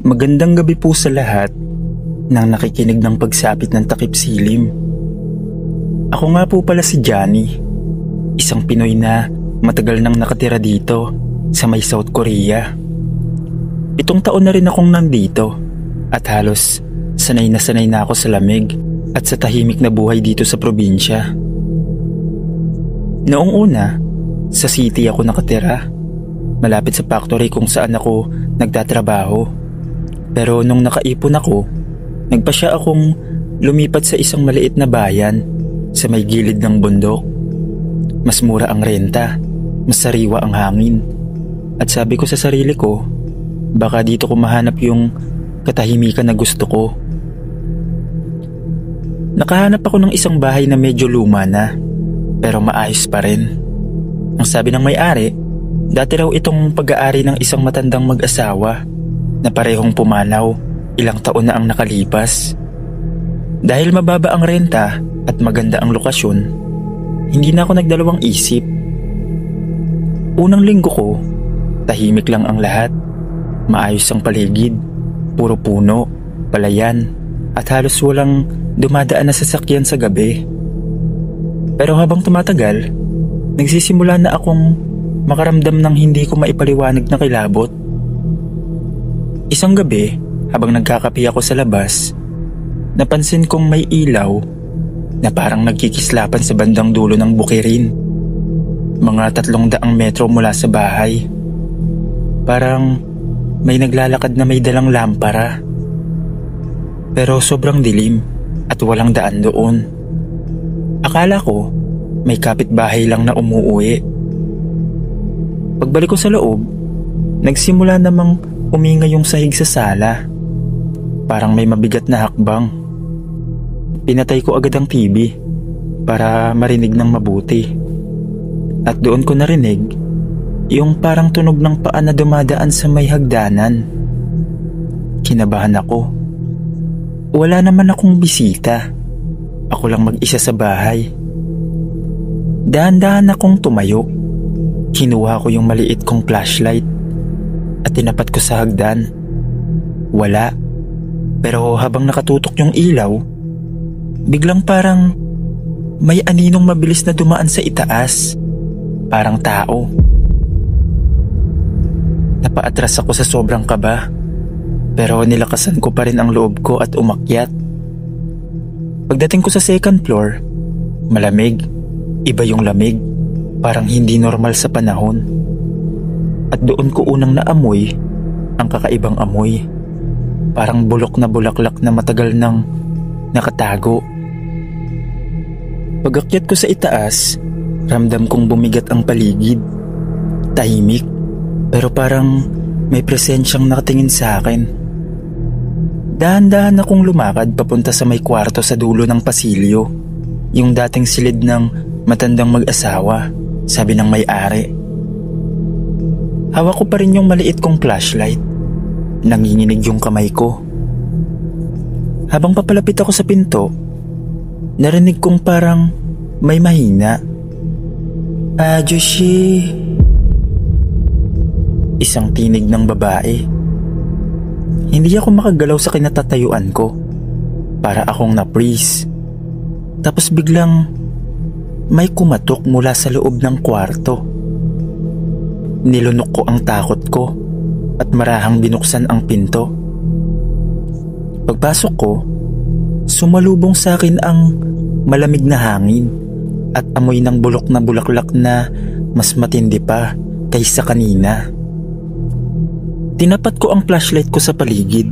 Magandang gabi po sa lahat ng nakikinig ng pagsapit ng takip silim. Ako nga po pala si Johnny, isang Pinoy na matagal nang nakatira dito sa may South Korea. 7 taon na rin akong nandito at halos sanay na ako sa lamig at sa tahimik na buhay dito sa probinsya. Noong una, sa city ako nakatira, malapit sa factory kung saan ako nagtatrabaho. Pero nung nakaipon ako, nagpasya akong lumipat sa isang maliit na bayan sa may gilid ng bundok. Mas mura ang renta, mas sariwa ang hangin. At sabi ko sa sarili ko, baka dito ko mahanap yung katahimikan na gusto ko. Nakahanap ako ng isang bahay na medyo luma na, pero maayos pa rin. Ang sabi ng may-ari, dati raw itong pag-aari ng isang matandang mag-asawa na parehong pumanaw, ilang taon na ang nakalipas. Dahil mababa ang renta at maganda ang lokasyon, hindi na ako nagdalawang isip. Unang linggo ko, tahimik lang ang lahat. Maayos ang paligid, puro puno, palayan, at halos walang dumadaan na sasakyan sa gabi. Pero habang tumatagal, nagsisimula na akong makaramdam ng hindi ko maipaliwanag na kilabot. Isang gabi, habang nagkakape ako sa labas, napansin kong may ilaw na parang nagkikislapan sa bandang dulo ng bukirin. Mga 300 metro mula sa bahay. Parang may naglalakad na may dalang lampara. Pero sobrang dilim at walang daan doon. Akala ko may kapitbahay lang na umuuwi. Pagbalik ko sa loob, nagsimula namang umingay yung sahig sa sala. Parang may mabigat na hakbang. Pinatay ko agad ang TV para marinig ng mabuti. At doon ko narinig yung parang tunog ng paa na dumadaan sa may hagdanan. Kinabahan ako. Wala naman akong bisita. Ako lang mag-isa sa bahay. Dahan-dahan akong tumayo. Kinuha ko yung maliit kong flashlight at tinapat ko sa hagdan. Wala. Pero habang nakatutok yung ilaw, biglang parang may aninong mabilis na dumaan sa itaas. Parang tao. Napaatras ako sa sobrang kaba, pero nilakasan ko pa rin ang loob ko at umakyat. Pagdating ko sa 2nd floor, malamig. Iba yung lamig. Parang hindi normal sa panahon. At doon ko unang naamoy ang kakaibang amoy. Parang bulok na bulaklak na matagal nang nakatago. Pag-akyat ko sa itaas, ramdam kong bumigat ang paligid. Tahimik, pero parang may presensyang nakatingin sa akin. Dahan-dahan akong lumakad papunta sa may kwarto sa dulo ng pasilyo. Yung dating silid ng matandang mag-asawa, sabi ng may-ari. Hawak ko pa rin yung maliit kong flashlight. Nanginginig yung kamay ko. Habang papalapit ako sa pinto, narinig kong parang may mahina. "Ajushi." Isang tinig ng babae. Hindi ako makagalaw sa kinatatayuan ko. Para akong na-freeze. Tapos biglang may kumatok mula sa loob ng kwarto. Nilunok ko ang takot ko at marahang binuksan ang pinto. Pagpasok ko, sumalubong sa akin ang malamig na hangin at amoy ng bulok na bulaklak na mas matindi pa kaysa kanina. Tinapat ko ang flashlight ko sa paligid.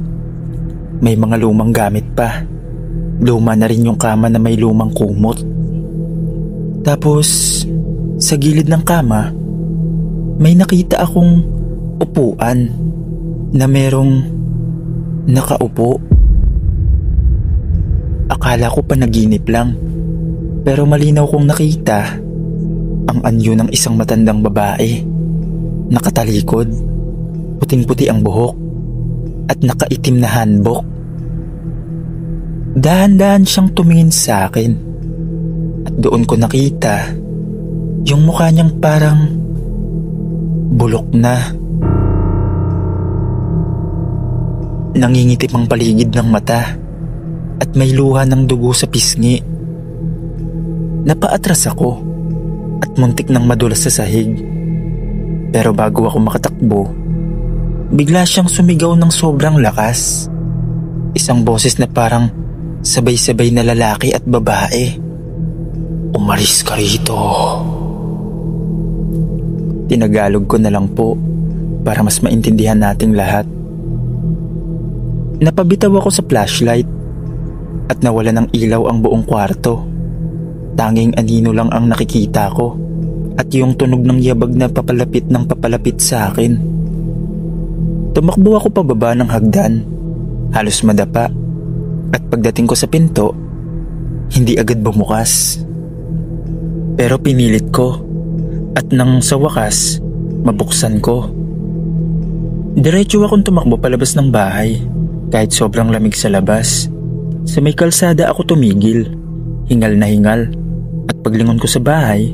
May mga lumang gamit pa. Luma na rin yung kama na may lumang kumot. Tapos, sa gilid ng kama, may nakita akong upuan na merong nakaupo. Akala ko panaginip lang, pero malinaw kong nakita ang anyo ng isang matandang babae. Nakatalikod, puting-puti ang buhok at nakaitim na hanbok. Dahan-dahan siyang tumingin sa akin at doon ko nakita yung mukha niyang parang bulok na. Nangingitim ang paligid ng mata at may luha ng dugo sa pisngi. Napaatras ako at muntik nang madulas sa sahig. Pero bago ako makatakbo, bigla siyang sumigaw ng sobrang lakas. Isang boses na parang sabay-sabay na lalaki at babae. "Umalis ka rito." Tinagalog ko na lang po para mas maintindihan nating lahat. Napabitaw ako sa flashlight at nawala ng ilaw ang buong kwarto. Tanging anino lang ang nakikita ko at yung tunog ng yabag na papalapit ng papalapit sa akin. Tumakbo ako pababa ng hagdan, halos madapa, at pagdating ko sa pinto, hindi agad bumukas. Pero pinilit ko at nang sa wakas, mabuksan ko. Diretso akong tumakbo palabas ng bahay kahit sobrang lamig sa labas. Sa may kalsada ako tumigil, hingal na hingal, at paglingon ko sa bahay,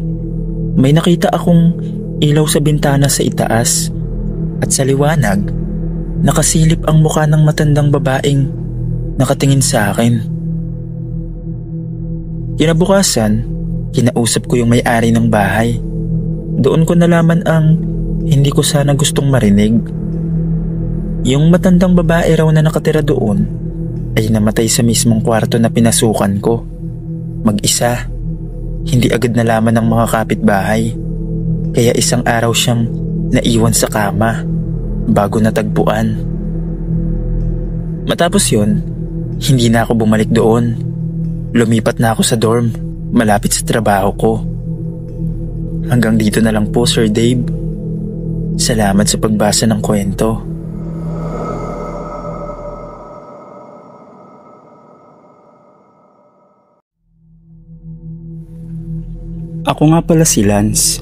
may nakita akong ilaw sa bintana sa itaas at sa liwanag, nakasilip ang mukha ng matandang babaeng nakatingin sa akin. Kinabukasan, kinausap ko yung may-ari ng bahay. Doon ko nalaman ang hindi ko sana gustong marinig. Yung matandang babae raw na nakatira doon ay namatay sa mismong kwarto na pinasukan ko. Mag-isa, hindi agad nalaman ng mga kapitbahay, kaya isang araw siyang naiwan sa kama bago natagpuan. Matapos yun, hindi na ako bumalik doon. Lumipat na ako sa dorm, malapit sa trabaho ko. Hanggang dito na lang po, Sir Dave. Salamat sa pagbasa ng kwento. Ako nga pala si Lance,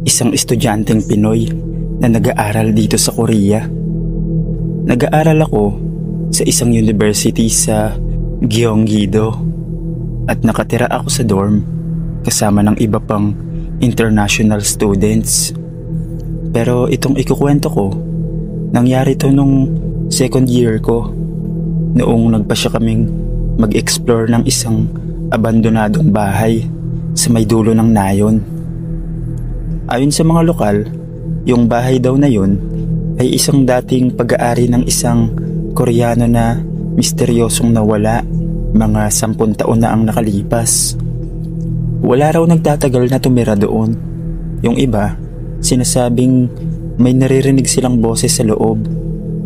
isang estudyanteng Pinoy na nag-aaral dito sa Korea. Nag-aaral ako sa isang university sa Gyeonggi-do at nakatira ako sa dorm kasama ng iba pang international students. Pero itong ikukwento ko, nangyari to nung second year ko, noong nagpasya kaming mag-explore ng isang abandonadong bahay sa may dulo ng nayon. Ayon sa mga lokal, yung bahay daw na yun ay isang dating pag-aari ng isang Koreano na misteryosong nawala. Mga 10 taon na ang nakalipas. Wala raw nagtatagal na tumira doon. Yung iba, sinasabing may naririnig silang boses sa loob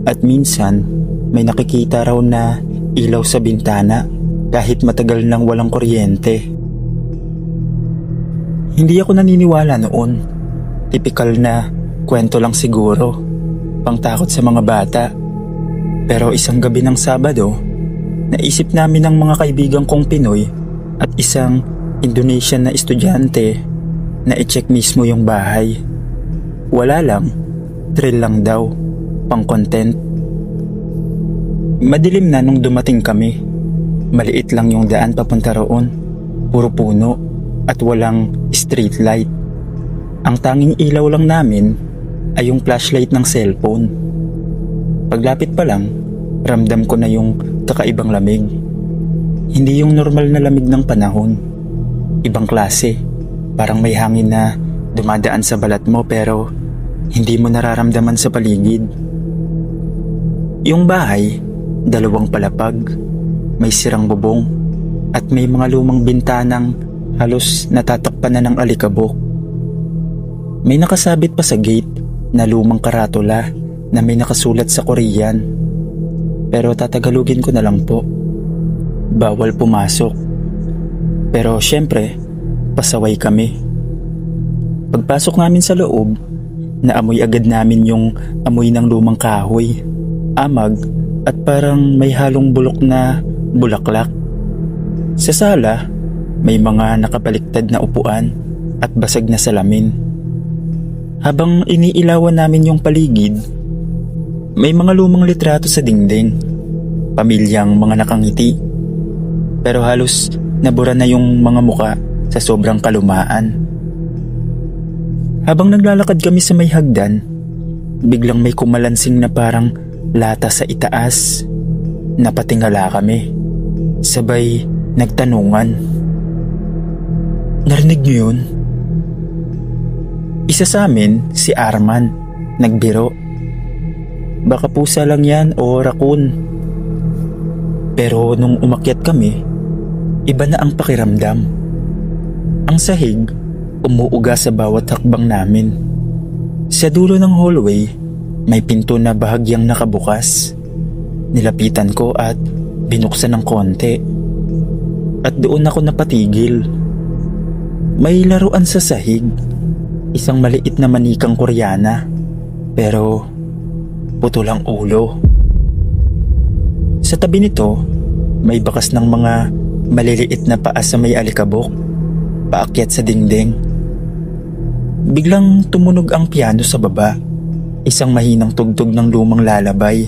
at minsan may nakikita raw na ilaw sa bintana kahit matagal nang walang kuryente. Hindi ako naniniwala noon. Tipikal na kwento lang siguro, pangtakot sa mga bata. Pero isang gabi ng Sabado, naisip namin ng mga kaibigan kong Pinoy at isang Indonesian na estudyante na i-check mismo yung bahay. Wala lang, thrill lang daw, pang content. Madilim na nung dumating kami. Maliit lang yung daan papunta roon, puro puno at walang street light. Ang tanging ilaw lang namin ay yung flashlight ng cellphone. Paglapit pa lang, ramdam ko na yung kakaibang lamig. Hindi yung normal na lamig ng panahon. Ibang klase, parang may hangin na dumadaan sa balat mo pero hindi mo nararamdaman sa paligid. Yung bahay, 2 palapag, may sirang bubong at may mga lumang bintanang halos natatakpan na ng alikabok. May nakasabit pa sa gate na lumang karatula na may nakasulat sa Korean. Pero tatagalugin ko na lang po. Bawal pumasok. Pero syempre, pasaway kami. Pagpasok namin sa loob, naamoy agad namin yung amoy ng lumang kahoy, amag at parang may halong bulok na bulaklak. Sa sala, may mga nakabaliktad na upuan at basag na salamin. Habang iniilawan namin yung paligid, may mga lumang litrato sa dingding, pamilyang mga nakangiti, pero halos nabura na yung mga muka sa sobrang kalumaan. Habang naglalakad kami sa may hagdan, biglang may kumalansing na parang lata sa itaas. Napatingala kami. Sabay nagtanungan. Narinig niyo yun? Isa sa amin, si Arman, nagbiro. Baka pusa lang yan o raccoon. Pero nung umakyat kami, iba na ang pakiramdam. Ang sahig, umuuga sa bawat hakbang namin. Sa dulo ng hallway, may pinto na bahagyang nakabukas. Nilapitan ko at binuksan ng konti. At doon ako napatigil. May laruan sa sahig. Isang maliit na manikang Koreana. Pero putol ang ulo. Sa tabi nito, may bakas ng mga maliliit na paa sa may alikabok, paakyat sa dingding. Biglang tumunog ang piano sa baba, isang mahinang tugtog ng lumang lalabay.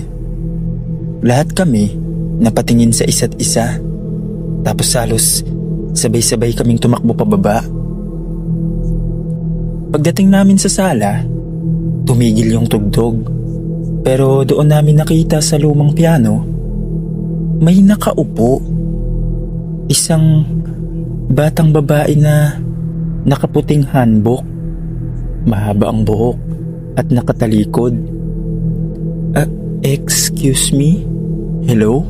Lahat kami napatingin sa isa't isa, tapos halos sabay-sabay kaming tumakbo pababa. Pagdating namin sa sala, tumigil yung tugtog. Pero doon namin nakita sa lumang piano, may nakaupo. Isang batang babae na nakaputing hanbok, mahaba ang buhok at nakatalikod. Excuse me? Hello?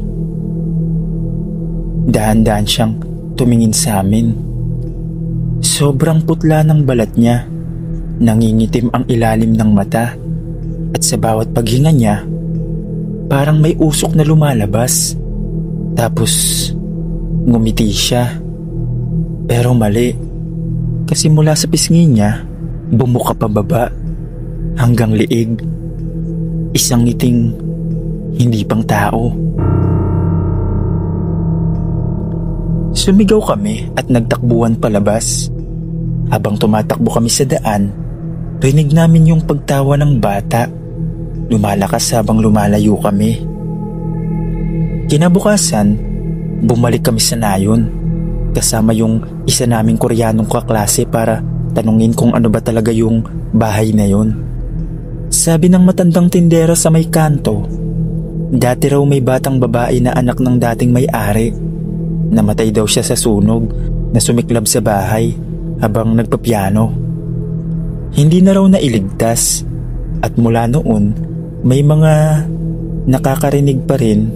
Dahan-dahan siyang tumingin sa amin. Sobrang putla ng balat niya. Nangingitim ang ilalim ng mata. At sa bawat paghinga niya, parang may usok na lumalabas. Tapos ngumiti siya. Pero mali. Kasi mula sa pisngi niya, bumuka pababa hanggang liig. Isang ngiting hindi pang tao. Sumigaw kami at nagtakbuhan palabas. Habang tumatakbo kami sa daan, rinig namin yung pagtawa ng bata. Lumalakas habang lumalayo kami. Kinabukasan, bumalik kami sa nayon. Kasama yung isa naming Koreanong kaklase para tanungin kung ano ba talaga yung bahay na yun. Sabi ng matandang tindera sa may kanto, dati raw may batang babae na anak ng dating may-ari. Namatay daw siya sa sunog na sumiklab sa bahay habang nagpapiano. Hindi na raw nailigtas at mula noon may mga nakakarinig pa rin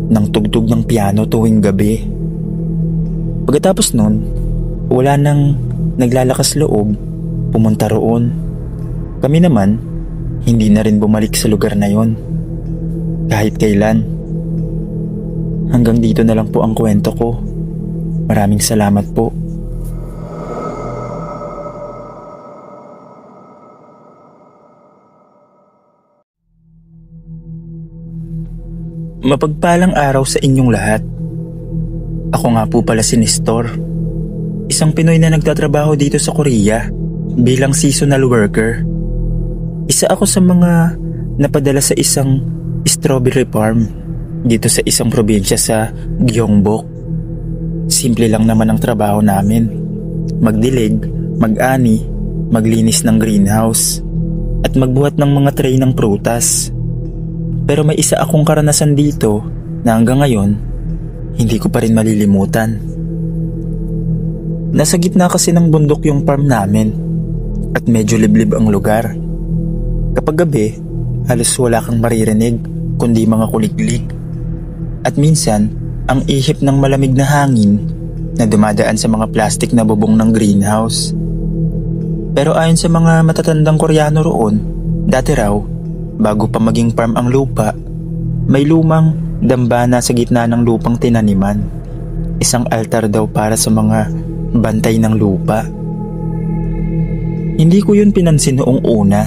ng tugtog ng piano tuwing gabi. Pagkatapos nun, wala nang naglalakas loob pumunta roon. Kami naman, hindi na rin bumalik sa lugar na yon kahit kailan. Hanggang dito na lang po ang kwento ko. Maraming salamat po. Mapagpalang araw sa inyong lahat. Ako nga po pala si Nestor, isang Pinoy na nagtatrabaho dito sa Korea bilang seasonal worker. Isa ako sa mga napadala sa isang strawberry farm dito sa isang probinsya sa Gyeongbok. Simple lang naman ang trabaho namin. Magdilig, mag-ani, maglinis ng greenhouse, at magbuhat ng mga tray ng prutas. Pero may isa akong karanasan dito na hanggang ngayon, hindi ko pa rin malilimutan. Nasa gitna kasi ng bundok yung farm namin at medyo liblib ang lugar. Kapag gabi, halos wala kang maririnig kundi mga kuliglig. At minsan, ang ihip ng malamig na hangin na dumadaan sa mga plastik na bubong ng greenhouse. Pero ayon sa mga matatandang Koreano roon, dati raw, bago pa maging farm ang lupa, may lumang dambana sa gitna ng lupang tinaniman. Isang altar daw para sa mga bantay ng lupa. Hindi ko yun pinansin noong una,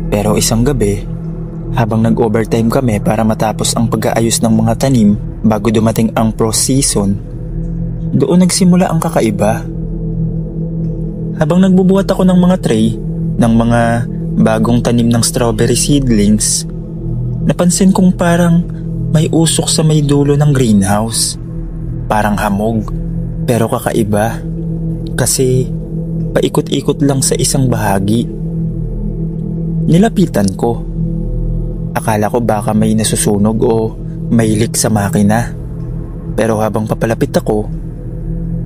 pero isang gabi, habang nag-overtime kami para matapos ang pag-aayos ng mga tanim bago dumating ang frost season, doon nagsimula ang kakaiba. Habang nagbubuhat ako ng mga tray ng mga bagong tanim ng strawberry seedlings, napansin kong parang may usok sa may dulo ng greenhouse. Parang hamog, pero kakaiba kasi paikot-ikot lang sa isang bahagi. Nilapitan ko. Akala ko baka may nasusunog o may leak sa makina. Pero habang papalapit ako,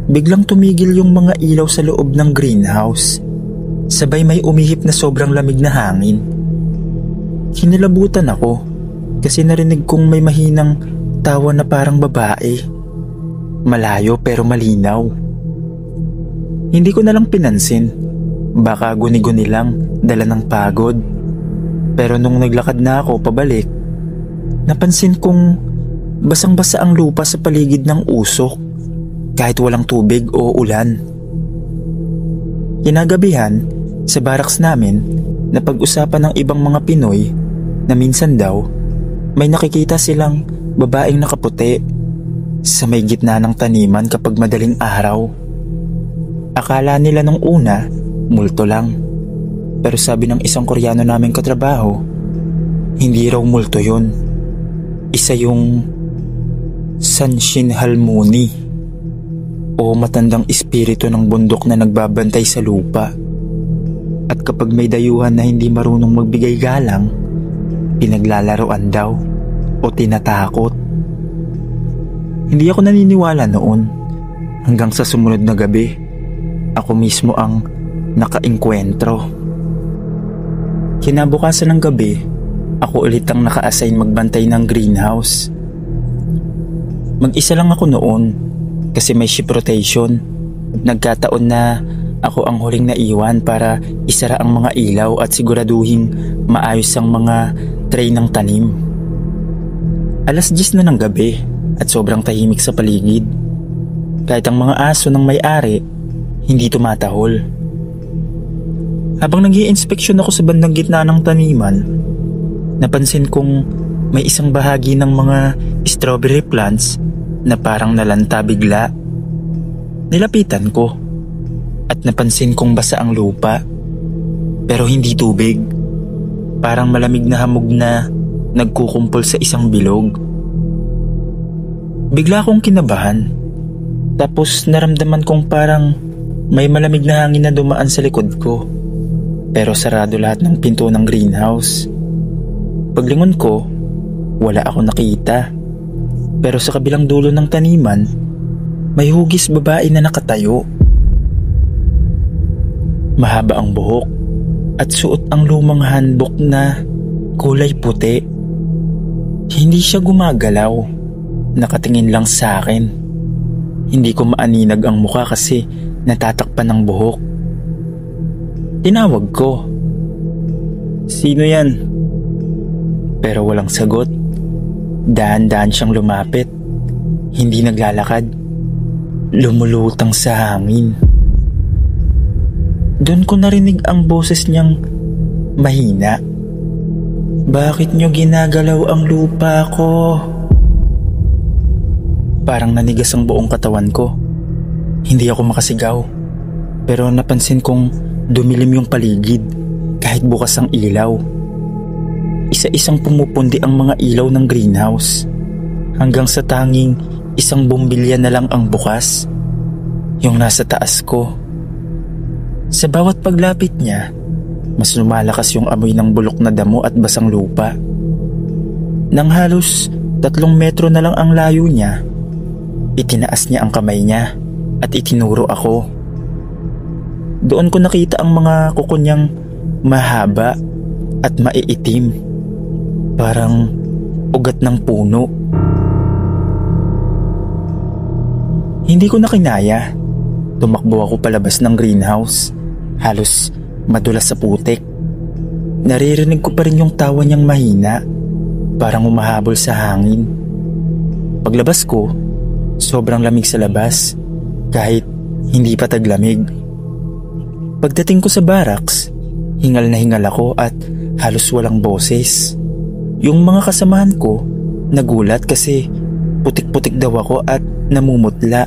biglang tumigil yung mga ilaw sa loob ng greenhouse. Sabay may umihip na sobrang lamig na hangin. Kinilabutan ako kasi narinig kong may mahinang tawa na parang babae. Malayo pero malinaw. Hindi ko na lang pinansin. Baka guni-guni lang, dala ng pagod. Pero nung naglakad na ako pabalik, napansin kong basang-basa ang lupa sa paligid ng usok kahit walang tubig o ulan. Kinagabihan, sa barracks namin, napag-usapan ng ibang mga Pinoy na minsan daw may nakikita silang babaeng nakaputi sa may gitna ng taniman kapag madaling araw. Akala nila nung una, multo lang. Pero sabi ng isang Koreano naming katrabaho, hindi raw multo yun. Isa yung Sanshin Halmoni o matandang espiritu ng bundok na nagbabantay sa lupa. At kapag may dayuhan na hindi marunong magbigay galang, pinaglalaroan daw o tinatakot. Hindi ako naniniwala noon hanggang sa sumunod na gabi, ako mismo ang nakaengkwentro. Kinabukasan ng gabi, ako ulit ang naka-assign magbantay ng greenhouse. Mag-isa lang ako noon kasi may shift rotation. Nagkataon na ako ang huling naiwan para isara ang mga ilaw at siguraduhing maayos ang mga tray ng tanim. 10:00 na ng gabi at sobrang tahimik sa paligid. Kahit ang mga aso ng may-ari hindi tumatahol. Habang nag-i-inspeksyon ako sa bandang gitna ng taniman, napansin kong may isang bahagi ng mga strawberry plants na parang nalanta bigla. Nilapitan ko at napansin kong basa ang lupa, pero hindi tubig. Parang malamig na hamog na nagkukumpol sa isang bilog. Bigla akong kinabahan, tapos naramdaman kong parang may malamig na hangin na dumaan sa likod ko. Pero sarado lahat ng pinto ng greenhouse. Paglingon ko, wala ako nakita. Pero sa kabilang dulo ng taniman, may hugis babae na nakatayo. Mahaba ang buhok at suot ang lumang hanbok na kulay puti. Hindi siya gumagalaw, nakatingin lang sa akin. Hindi ko maaninag ang mukha kasi natatakpan ng buhok. Tinawag ko, "Sino yan?" Pero walang sagot. Dahan-dahan siyang lumapit. Hindi naglalakad. Lumulutang sa hangin. Doon ko narinig ang boses niyang mahina. "Bakit niyo ginagalaw ang lupa ko?" Parang nanigas ang buong katawan ko. Hindi ako makasigaw. Pero napansin kong dumilim yung paligid kahit bukas ang ilaw. Isa-isang pumupundi ang mga ilaw ng greenhouse hanggang sa tanging isang bumbilya na lang ang bukas, yung nasa taas ko. Sa bawat paglapit niya, mas lumalakas yung amoy ng bulok na damo at basang lupa. Nang halos 3 metro na lang ang layo niya, itinaas niya ang kamay niya at itinuro ako. Doon ko nakita ang mga kuko niyang mahaba at maiitim, parang ugat ng puno. Hindi ko na kinaya. Tumakbo ako palabas ng greenhouse, halos madulas sa putik. Naririnig ko pa rin yung tawa niyang mahina, parang humahabol sa hangin. Paglabas ko, sobrang lamig sa labas, kahit hindi pa taglamig. Pagdating ko sa barracks, hingal na hingal ako at halos walang boses. Yung mga kasamahan ko nagulat kasi putik-putik daw ako at namumutla.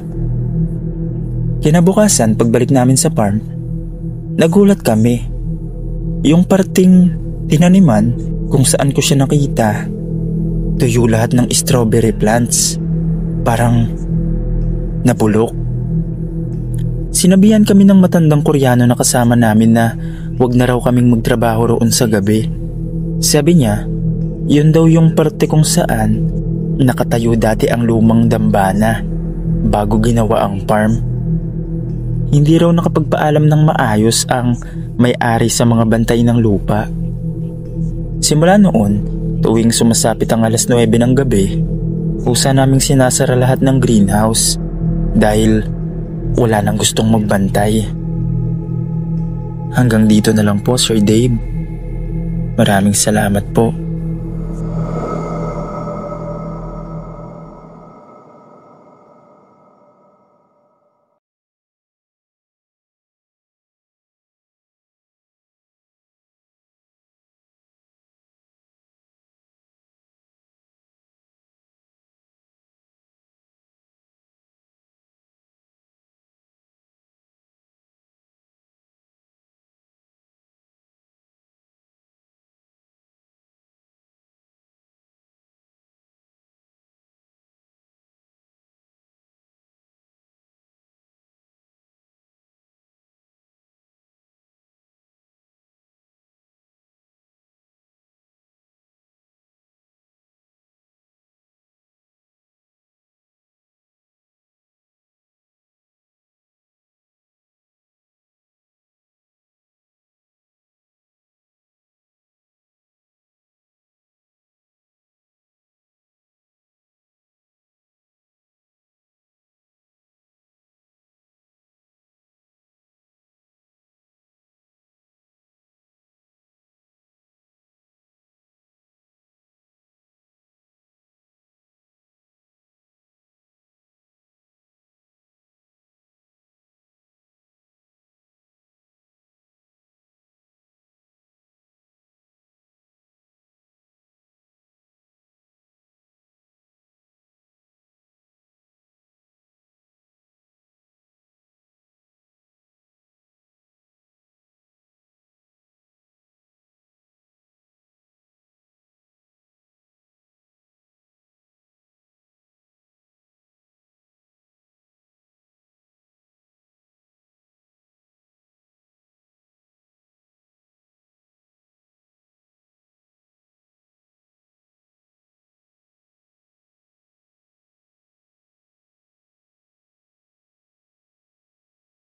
Kinabukasan, pagbalik namin sa farm, nagulat kami. Yung parting tinaniman kung saan ko siya nakita, tuyo lahat ng strawberry plants, parang napulok. Sinabihan kami ng matandang Koreano na kasama namin na wag na raw kaming magtrabaho roon sa gabi. Sabi niya, Yun daw yung parte kung saan nakatayo dati ang lumang dambana bago ginawa ang farm. Hindi raw nakapagpaalam ng maayos ang may-ari sa mga bantay ng lupa. Simula noon, tuwing sumasapit ang alas 9 ng gabi, kusa naming sinasara lahat ng greenhouse dahil wala nang gustong magbantay. Hanggang dito na lang po, Sir Dave. Maraming salamat po.